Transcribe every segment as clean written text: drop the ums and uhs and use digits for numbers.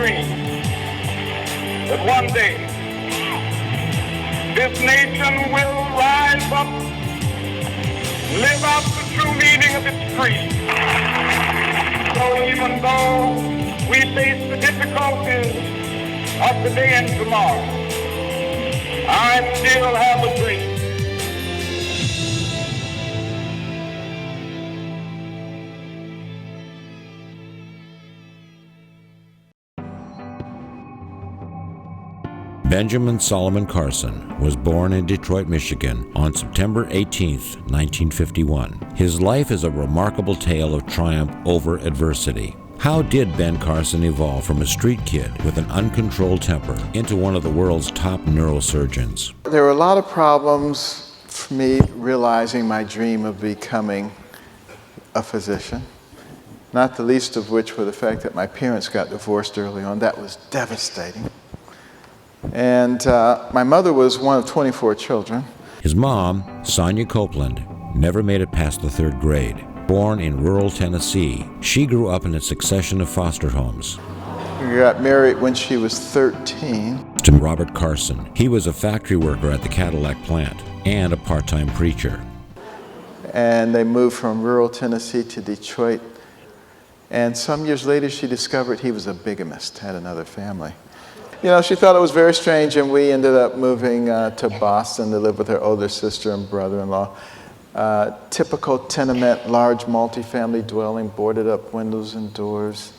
dream that one day this nation will rise up, live out the true meaning of its creed. So even though we face the difficulties of today and tomorrow, I still have a dream. Benjamin Solomon Carson was born in Detroit, Michigan on September 18, 1951. His life is a remarkable tale of triumph over adversity. How did Ben Carson evolve from a street kid with an uncontrolled temper into one of the world's top neurosurgeons? There were a lot of problems for me realizing my dream of becoming a physician, not the least of which were the fact that my parents got divorced early on. That was devastating. And my mother was one of 24 children. His mom, Sonia Copeland, never made it past the 3rd grade. Born in rural Tennessee, she grew up in a succession of foster homes. We got married when she was 13. To Robert Carson, he was a factory worker at the Cadillac plant and a part-time preacher. And they moved from rural Tennessee to Detroit. And some years later, she discovered he was a bigamist, had another family. You know, she thought it was very strange, and we ended up moving to Boston to live with her older sister and brother-in-law. Typical tenement, large multifamily dwelling, boarded up windows and doors,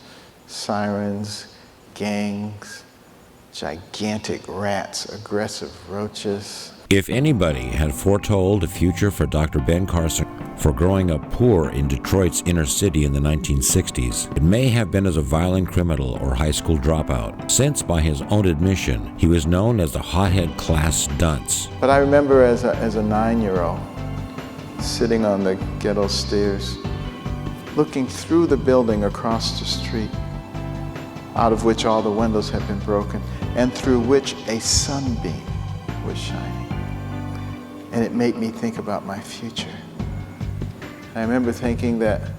sirens, gangs, gigantic rats, aggressive roaches. If anybody had foretold a future for Dr. Ben Carson for growing up poor in Detroit's inner city in the 1960s, it may have been as a violent criminal or high school dropout, since by his own admission, he was known as the hothead class dunce. But I remember as a 9-year-old, sitting on the ghetto stairs, looking through the building across the street, out of which all the windows had been broken, and through which a sunbeam was shining. And it made me think about my future. I remember thinking that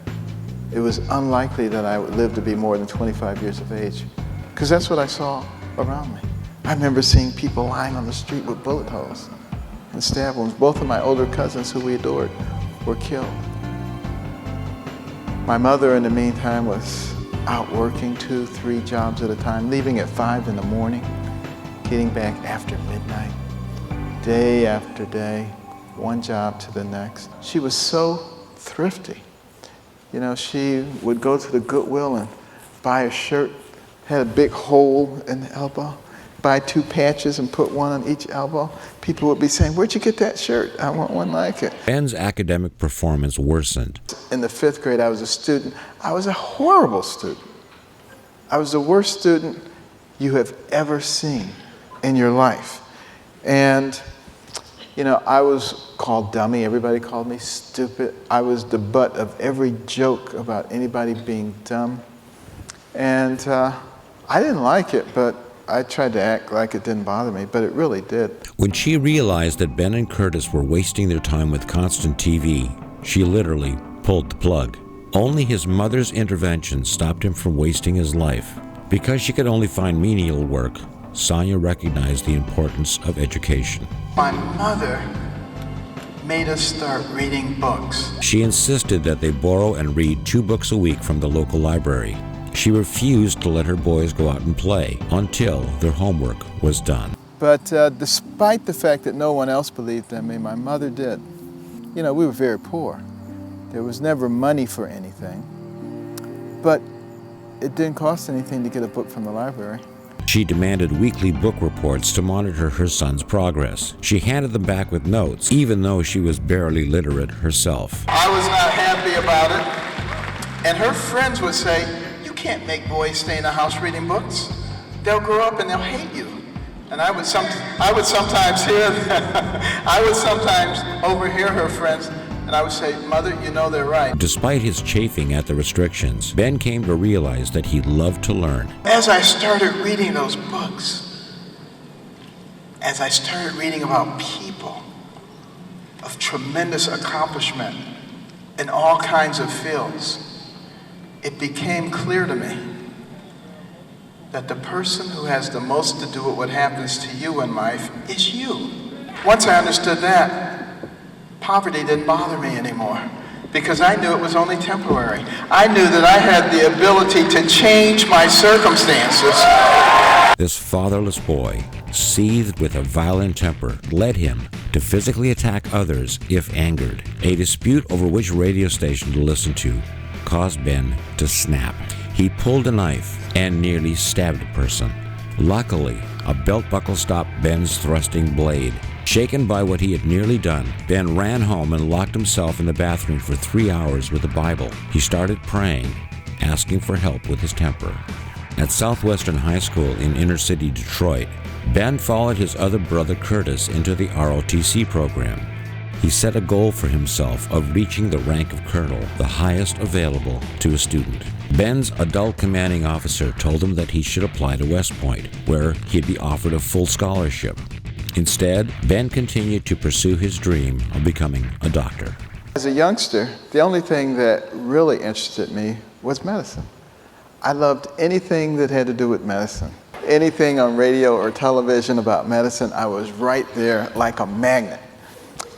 it was unlikely that I would live to be more than 25 years of age, because that's what I saw around me. I remember seeing people lying on the street with bullet holes and stab wounds. Both of my older cousins who we adored were killed. My mother, in the meantime, was out working 2-3 jobs at a time, leaving at 5 in the morning, getting back after midnight, day after day, one job to the next. She was so thrifty. You know, she would go to the Goodwill and buy a shirt, had a big hole in the elbow, buy 2 patches and put one on each elbow. People would be saying, "Where'd you get that shirt? I want one like it." Ben's academic performance worsened. In the 5th grade, I was a student. I was a horrible student. I was the worst student you have ever seen in your life. And you know, I was called dummy. Everybody called me stupid. I was the butt of every joke about anybody being dumb. And I didn't like it, but I tried to act like it didn't bother me, but it really did. When she realized that Ben and Curtis were wasting their time with constant TV, she literally pulled the plug. Only his mother's intervention stopped him from wasting his life. Because she could only find menial work, Sonia recognized the importance of education. My mother made us start reading books. She insisted that they borrow and read 2 books a week from the local library. She refused to let her boys go out and play until their homework was done. But despite the fact that no one else believed in me, my mother did. You know, we were very poor. There was never money for anything. But it didn't cost anything to get a book from the library. She demanded weekly book reports to monitor her son's progress. She handed them back with notes, even though she was barely literate herself. I was not happy about it. And her friends would say, "You can't make boys stay in the house reading books. They'll grow up and they'll hate you." And I would sometimes hear that. I would sometimes overhear her friends, and I would say, "Mother, you know they're right." Despite his chafing at the restrictions, Ben came to realize that he loved to learn. As I started reading those books, as I started reading about people of tremendous accomplishment in all kinds of fields, it became clear to me that the person who has the most to do with what happens to you in life is you. Once I understood that, poverty didn't bother me anymore because I knew it was only temporary. I knew that I had the ability to change my circumstances. This fatherless boy, seethed with a violent temper, led him to physically attack others if angered. A dispute over which radio station to listen to caused Ben to snap. He pulled a knife and nearly stabbed a person. Luckily, a belt buckle stopped Ben's thrusting blade. Shaken by what he had nearly done, Ben ran home and locked himself in the bathroom for 3 hours with the Bible. He started praying, asking for help with his temper. At Southwestern High School in inner-city Detroit, Ben followed his other brother Curtis into the ROTC program. He set a goal for himself of reaching the rank of colonel, the highest available to a student. Ben's adult commanding officer told him that he should apply to West Point, where he'd be offered a full scholarship. Instead, Ben continued to pursue his dream of becoming a doctor. As a youngster, the only thing that really interested me was medicine. I loved anything that had to do with medicine. Anything on radio or television about medicine, I was right there like a magnet.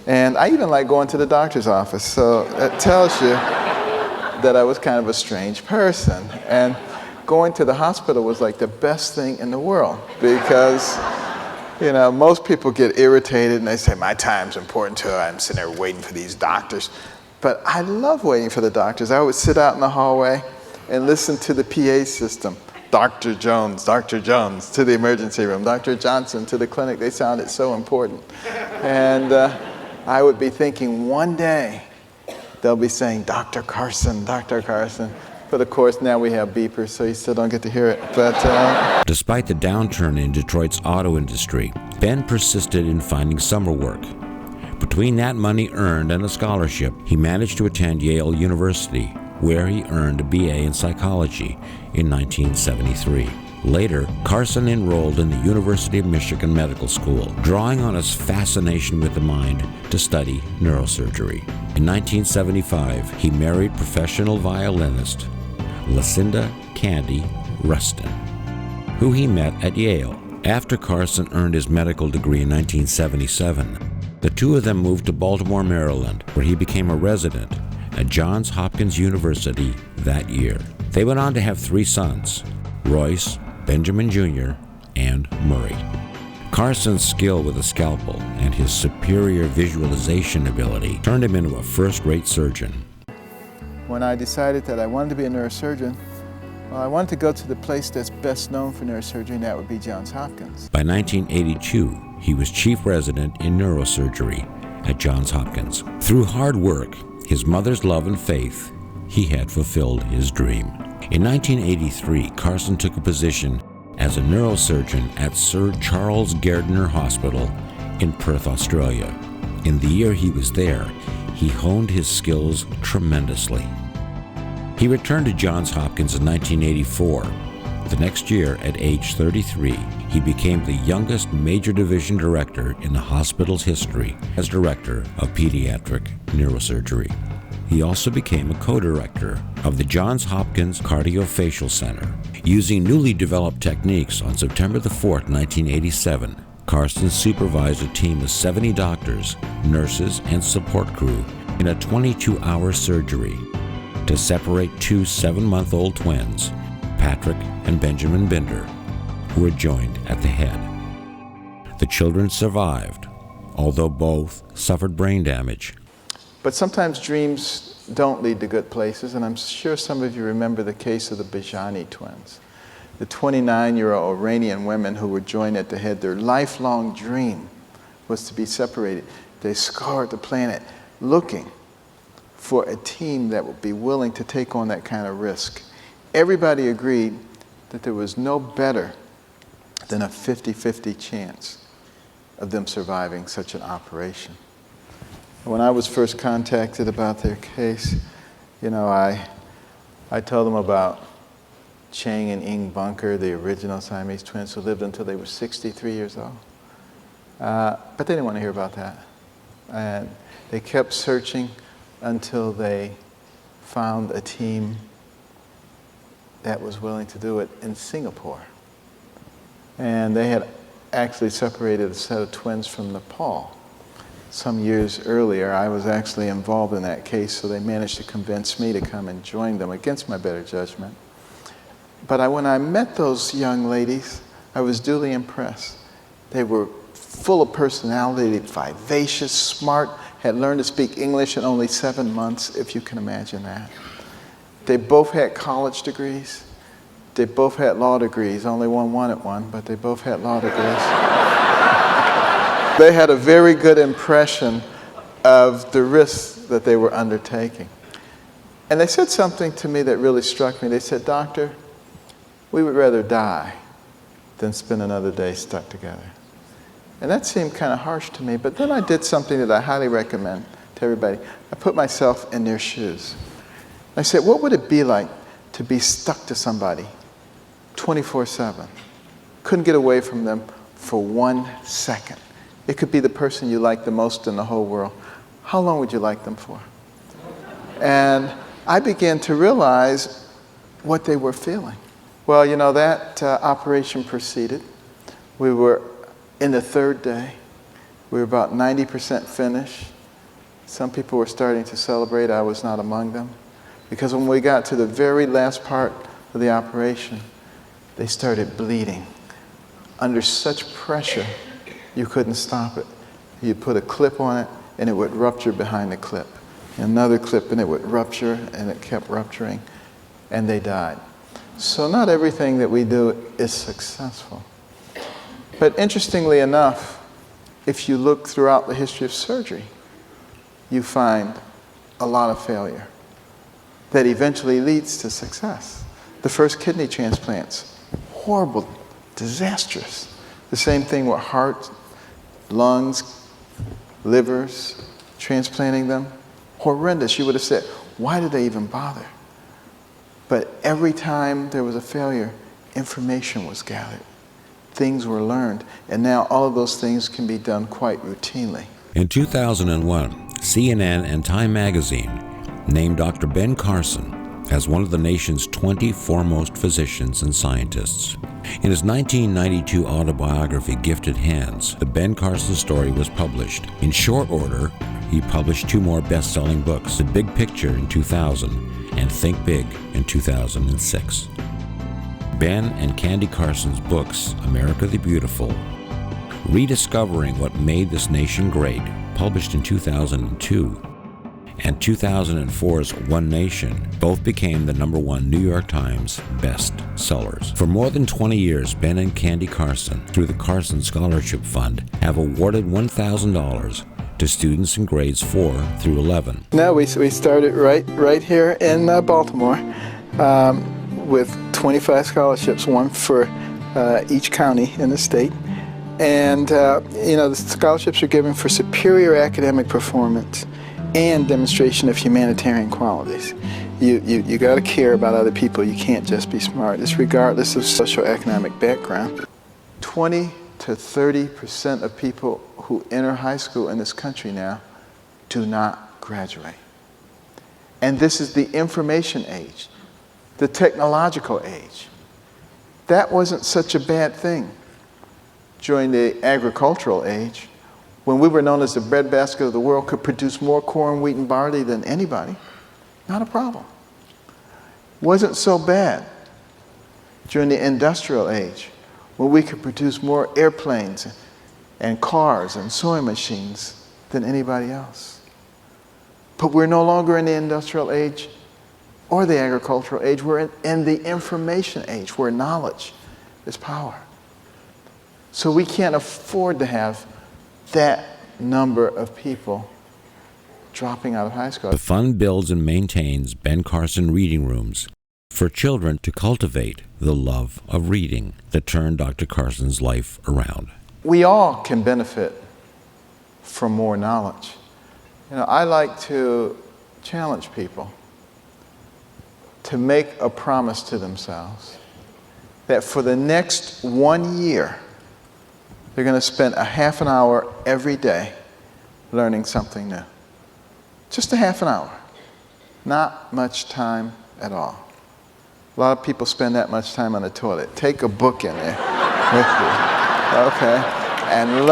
And I even liked going to the doctor's office, so it tells you that I was kind of a strange person. And going to the hospital was like the best thing in the world because, you know, most people get irritated and they say, my time's important too, I'm sitting there waiting for these doctors. But I love waiting for the doctors. I would sit out in the hallway and listen to the PA system. Dr. Jones, to the emergency room, Dr. Johnson to the clinic. They sounded so important. And I would be thinking one day they'll be saying, Dr. Carson, Dr. Carson. But of course, now we have beepers, so you still don't get to hear it. But despite the downturn in Detroit's auto industry, Ben persisted in finding summer work. Between that money earned and a scholarship, he managed to attend Yale University, where he earned a BA in psychology in 1973. Later, Carson enrolled in the University of Michigan Medical School, drawing on his fascination with the mind to study neurosurgery. In 1975, he married professional violinist Lucinda Candy Rustin, who he met at Yale. After Carson earned his medical degree in 1977, the two of them moved to Baltimore, Maryland, where he became a resident at Johns Hopkins University that year. They went on to have 3 sons, Royce, Benjamin Jr., and Murray. Carson's skill with a scalpel and his superior visualization ability turned him into a first-rate surgeon. when I decided that I wanted to be a neurosurgeon, well, I wanted to go to the place that's best known for neurosurgery, and that would be Johns Hopkins. By 1982, he was chief resident in neurosurgery at Johns Hopkins. Through hard work, his mother's love and faith, he had fulfilled his dream. In 1983, Carson took a position as a neurosurgeon at Sir Charles Gairdner Hospital in Perth, Australia. In the year he was there, he honed his skills tremendously. He returned to Johns Hopkins in 1984. The next year, at age 33, he became the youngest major division director in the hospital's history as Director of Pediatric Neurosurgery. He also became a co-director of the Johns Hopkins Cardiofacial Center. Using newly developed techniques on September 4, 1987, Carson supervised a team of 70 doctors, nurses, and support crew in a 22-hour surgery to separate two 7-month-old twins, Patrick and Benjamin Binder, who were joined at the head. The children survived, although both suffered brain damage. But sometimes dreams don't lead to good places, and I'm sure some of you remember the case of the Bajani twins, the 29-year-old Iranian women who were joined at the head. Their lifelong dream was to be separated. They scoured the planet looking for a team that would be willing to take on that kind of risk. Everybody agreed that there was no better than a 50-50 chance of them surviving such an operation. When I was first contacted about their case, I told them about Chang and Ing Bunker, the original Siamese twins who lived until they were 63 years old. But they didn't want to hear about that. And they kept searching until they found a team that was willing to do it in Singapore. And they had actually separated a set of twins from Nepal. Some years earlier, I was actually involved in that case, so they managed to convince me to come and join them against my better judgment. But when I met those young ladies, I was duly impressed. They were full of personality, vivacious, smart, had learned to speak English in only 7 months, if you can imagine that. They both had college degrees. They both had law degrees. Only one wanted one, but they both had law degrees. They had a very good impression of the risks that they were undertaking. And they said something to me that really struck me. They said, "Doctor, we would rather die than spend another day stuck together." And that seemed kind of harsh to me, but then I did something that I highly recommend to everybody. I put myself in their shoes. I said, what would it be like to be stuck to somebody 24/7? Couldn't get away from them for 1 second. It could be the person you like the most in the whole world. How long would you like them for? And I began to realize what they were feeling. Well, you know, that operation proceeded. We were in the 3rd day. We were about 90% finished. Some people were starting to celebrate. I was not among them. Because when we got to the very last part of the operation, they started bleeding. Under such pressure, you couldn't stop it. You put a clip on it, and it would rupture behind the clip. Another clip, and it would rupture, and it kept rupturing, and they died. So not everything that we do is successful. But interestingly enough, if you look throughout the history of surgery, you find a lot of failure that eventually leads to success. The first kidney transplants, horrible, disastrous. The same thing with heart, lungs, livers, transplanting them. Horrendous. You would have said, why did they even bother? But every time there was a failure, information was gathered. Things were learned, and now all of those things can be done quite routinely. In 2001, CNN and Time magazine named Dr. Ben Carson as one of the nation's 20 foremost physicians and scientists. In his 1992 autobiography, Gifted Hands, the Ben Carson story was published. In short order, he published 2 more best-selling books, The Big Picture in 2000 and Think Big in 2006. Ben and Candy Carson's books, America the Beautiful, Rediscovering What Made This Nation Great, published in 2002, and 2004's One Nation, both became the #1 New York Times best sellers. For more than 20 years, Ben and Candy Carson, through the Carson Scholarship Fund, have awarded $1,000 to students in grades 4 through 11. No, we started right here in Baltimore with 25 scholarships, one for each county in the state. And you know, the scholarships are given for superior academic performance and demonstration of humanitarian qualities. You got to care about other people. You can't just be smart. It's regardless of socioeconomic background. 20 to 30% of people who enter high school in this country now do not graduate. And this is the information age, the technological age. That wasn't such a bad thing during the agricultural age, when we were known as the breadbasket of the world, could produce more corn, wheat, and barley than anybody. Not a problem. Wasn't so bad during the industrial age, when we could produce more airplanes and cars and sewing machines than anybody else. But we're no longer in the industrial age or the agricultural age. We're in the information age, where knowledge is power. So we can't afford to have that number of people dropping out of high school. The fund builds and maintains Ben Carson reading rooms for children to cultivate the love of reading that turned Dr. Carson's life around. We all can benefit from more knowledge. You know, I like to challenge people to make a promise to themselves that for the next 1 year, they're going to spend a half an hour every day learning something new. Just a half an hour. Not much time at all. A lot of people spend that much time on the toilet. Take a book in there. with you. Okay? And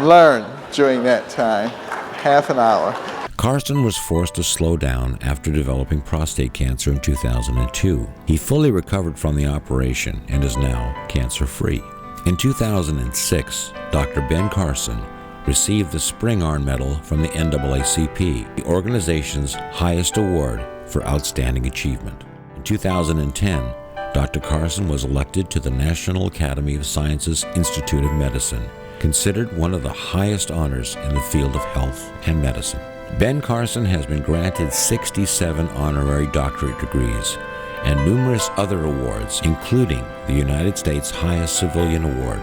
learn during that time, half an hour. Carson was forced to slow down after developing prostate cancer in 2002. He fully recovered from the operation and is now cancer-free. In 2006, Dr. Ben Carson received the Spingarn Medal from the NAACP, the organization's highest award for outstanding achievement. In 2010, Dr. Carson was elected to the National Academy of Sciences Institute of Medicine, considered one of the highest honors in the field of health and medicine. Ben Carson has been granted 67 honorary doctorate degrees and numerous other awards, including the United States' highest civilian award,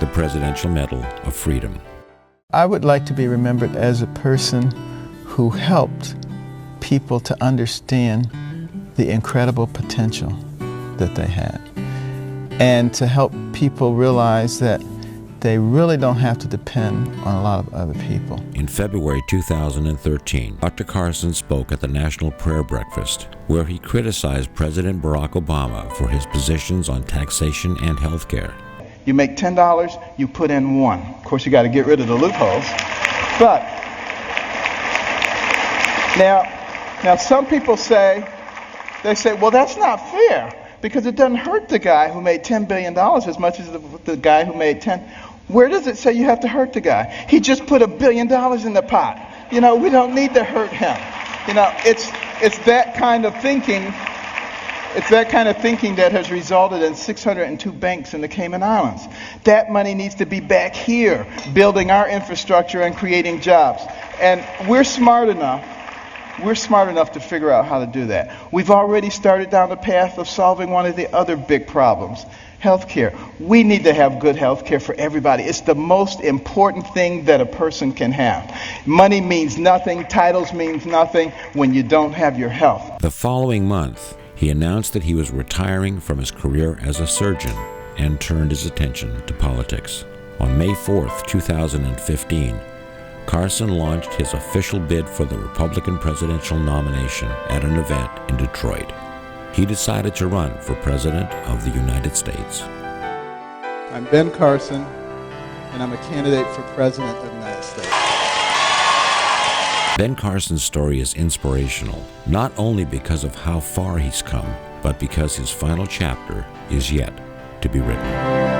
the Presidential Medal of Freedom. I would like to be remembered as a person who helped people to understand the incredible potential that they had, and to help people realize that they really don't have to depend on a lot of other people. In February 2013, Dr. Carson spoke at the National Prayer Breakfast, where he criticized President Barack Obama for his positions on taxation and health care. You make $10, you put in $1. Of course, you got to get rid of the loopholes. But now some people say, well, that's not fair, because it doesn't hurt the guy who made $10 billion as much as the guy who made 10. Where does it say you have to hurt the guy? He just put $1 billion in the pot. We don't need to hurt him. It's that kind of thinking. It's that kind of thinking that has resulted in 602 banks in the Cayman Islands. That money needs to be back here, building our infrastructure and creating jobs. And we're smart enough to figure out how to do that. We've already started down the path of solving one of the other big problems, healthcare. We need to have good healthcare for everybody. It's the most important thing that a person can have. Money means nothing, titles means nothing when you don't have your health. The following month, he announced that he was retiring from his career as a surgeon and turned his attention to politics. On May 4th, 2015, Carson launched his official bid for the Republican presidential nomination at an event in Detroit. He decided to run for President of the United States. I'm Ben Carson, and I'm a candidate for President of the United States. Ben Carson's story is inspirational, not only because of how far he's come, but because his final chapter is yet to be written.